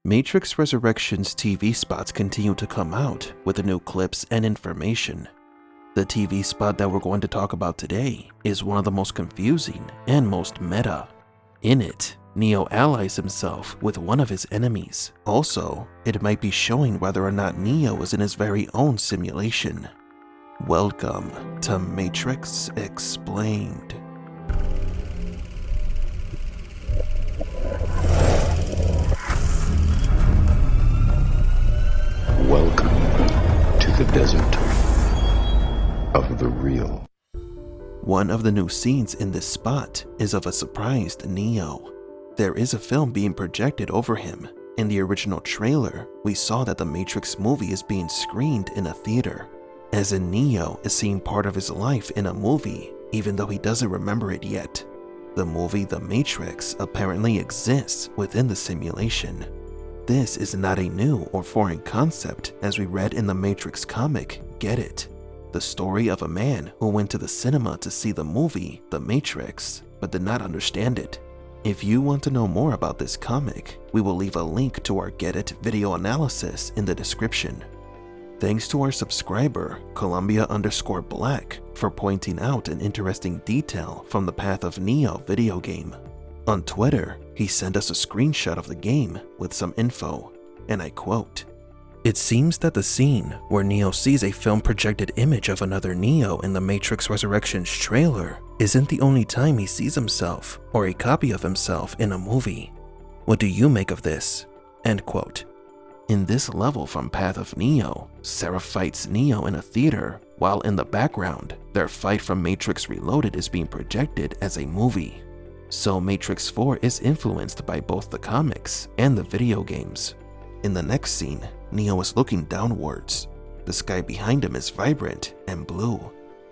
Matrix Resurrection's TV spots continue to come out with new clips and information. The TV spot that we're going to talk about today is one of the most confusing and most meta. In it, Neo allies himself with one of his enemies. Also, it might be showing whether or not Neo is in his very own simulation. Welcome to Matrix Explained. Welcome to the desert of the real. One of the new scenes in this spot is of a surprised Neo. There is a film being projected over him. In the original trailer, we saw that the Matrix movie is being screened in a theater, as in Neo is seeing part of his life in a movie, even though he doesn't remember it yet. The movie The Matrix apparently exists within the simulation. This is not a new or foreign concept, as we read in the Matrix comic, Get It? The story of a man who went to the cinema to see the movie The Matrix, but did not understand it. If you want to know more about this comic, we will leave a link to our Get It video analysis in the description. Thanks to our subscriber, Columbia_Black, for pointing out an interesting detail from the Path of Neo video game. On Twitter, he sent us a screenshot of the game with some info, and I quote, "It seems that the scene where Neo sees a film-projected image of another Neo in the Matrix Resurrection's trailer isn't the only time he sees himself or a copy of himself in a movie. What do you make of this?" End quote. In this level from Path of Neo, Sarah fights Neo in a theater, while in the background, their fight from Matrix Reloaded is being projected as a movie. So Matrix 4 is influenced by both the comics and the video games. In the next scene, Neo is looking downwards. The sky behind him is vibrant and blue.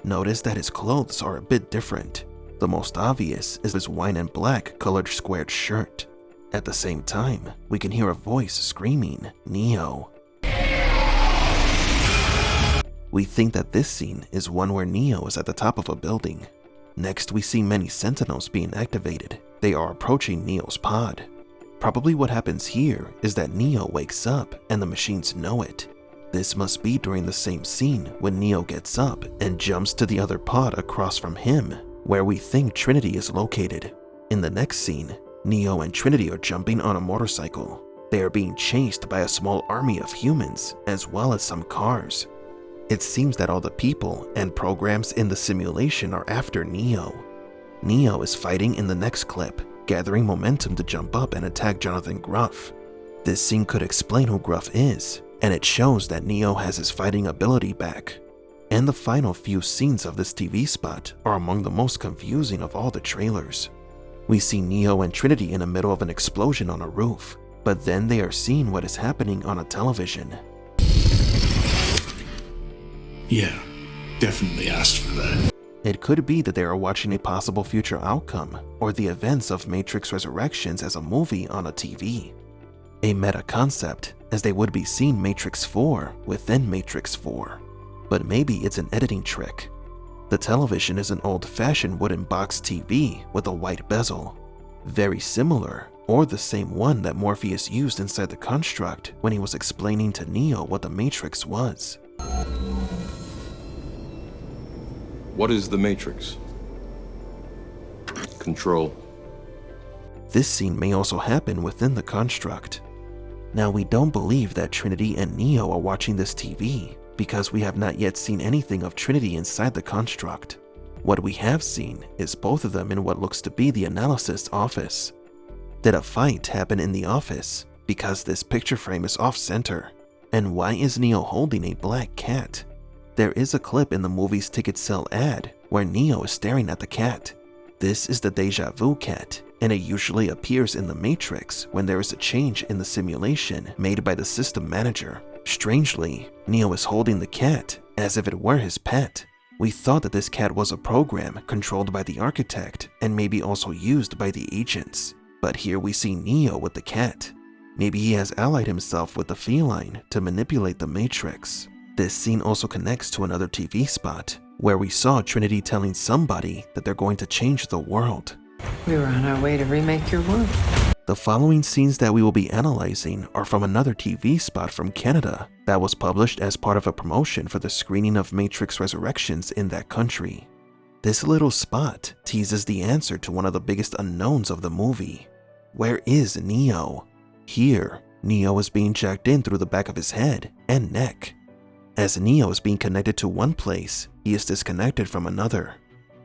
Notice that his clothes are a bit different. The most obvious is his wine and black colored squared shirt. At the same time, we can hear a voice screaming, "Neo." We think that this scene is one where Neo is at the top of a building. Next, we see many sentinels being activated. They are approaching Neo's pod. Probably what happens here is that Neo wakes up and the machines know it. This must be during the same scene when Neo gets up and jumps to the other pod across from him, where we think Trinity is located. In the next scene, Neo and Trinity are jumping on a motorcycle. They are being chased by a small army of humans, as well as some cars. It seems that all the people and programs in the simulation are after Neo. Neo is fighting in the next clip, gathering momentum to jump up and attack Jonathan Gruff. This scene could explain who Gruff is, and it shows that Neo has his fighting ability back. And the final few scenes of this TV spot are among the most confusing of all the trailers. We see Neo and Trinity in the middle of an explosion on a roof, but then they are seeing what is happening on a television. Yeah, definitely asked for that. It could be that they are watching a possible future outcome, or the events of Matrix Resurrections as a movie on a TV. A meta concept, as they would be seeing Matrix 4 within Matrix 4. But maybe it's an editing trick. The television is an old-fashioned wooden box TV with a white bezel. Very similar, or the same one that Morpheus used inside the construct when he was explaining to Neo what the Matrix was. What is the Matrix? Control. This scene may also happen within the construct. Now, we don't believe that Trinity and Neo are watching this TV because we have not yet seen anything of Trinity inside the construct. What we have seen is both of them in what looks to be the analysis office. Did a fight happen in the office? Because this picture frame is off-center. And why is Neo holding a black cat? There is a clip in the movie's ticket sale ad where Neo is staring at the cat. This is the Deja Vu cat, and it usually appears in the Matrix when there is a change in the simulation made by the system manager. Strangely, Neo is holding the cat as if it were his pet. We thought that this cat was a program controlled by the architect and maybe also used by the agents. But here we see Neo with the cat. Maybe he has allied himself with the feline to manipulate the Matrix. This scene also connects to another TV spot, where we saw Trinity telling somebody that they're going to change the world. We were on our way to remake your world. The following scenes that we will be analyzing are from another TV spot from Canada that was published as part of a promotion for the screening of Matrix Resurrections in that country. This little spot teases the answer to one of the biggest unknowns of the movie. Where is Neo? Here, Neo is being jacked in through the back of his head and neck. As Neo is being connected to one place, he is disconnected from another.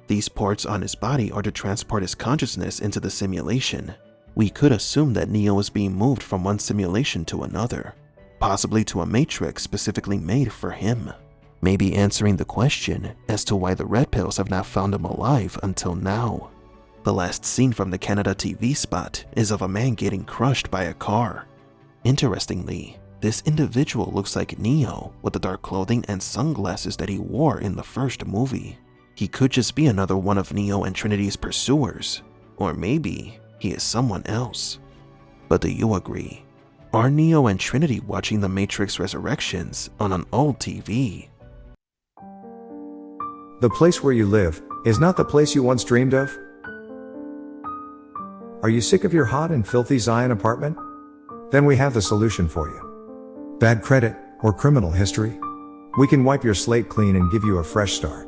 These ports on his body are to transport his consciousness into the simulation. We could assume that Neo is being moved from one simulation to another, possibly to a matrix specifically made for him. Maybe answering the question as to why the Red Pills have not found him alive until now. The last scene from the Canada TV spot is of a man getting crushed by a car. Interestingly, this individual looks like Neo with the dark clothing and sunglasses that he wore in the first movie. He could just be another one of Neo and Trinity's pursuers, or maybe he is someone else. But do you agree? Are Neo and Trinity watching the Matrix Resurrections on an old TV? The place where you live is not the place you once dreamed of? Are you sick of your hot and filthy Zion apartment? Then we have the solution for you. Bad credit or criminal history? We can wipe your slate clean and give you a fresh start.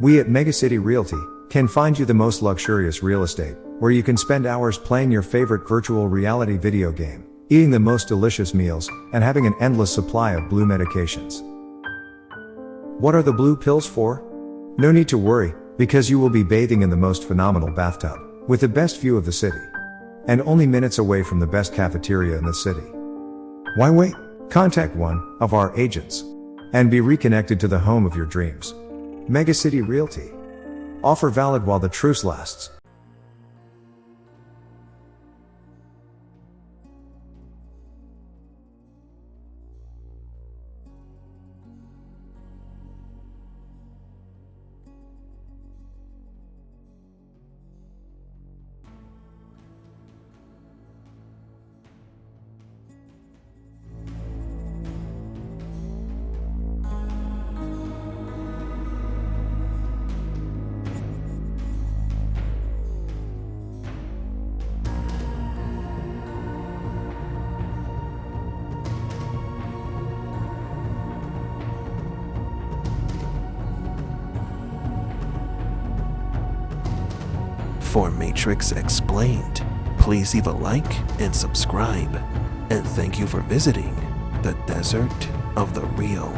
We at Megacity Realty can find you the most luxurious real estate, where you can spend hours playing your favorite virtual reality video game, eating the most delicious meals, and having an endless supply of blue medications. What are the blue pills for? No need to worry, because you will be bathing in the most phenomenal bathtub, with the best view of the city, and only minutes away from the best cafeteria in the city. Why wait? Contact one of our agents and be reconnected to the home of your dreams. Megacity Realty. Offer valid while the truce lasts. For Matrix Explained, please leave a like and subscribe. And thank you for visiting the Desert of the Real.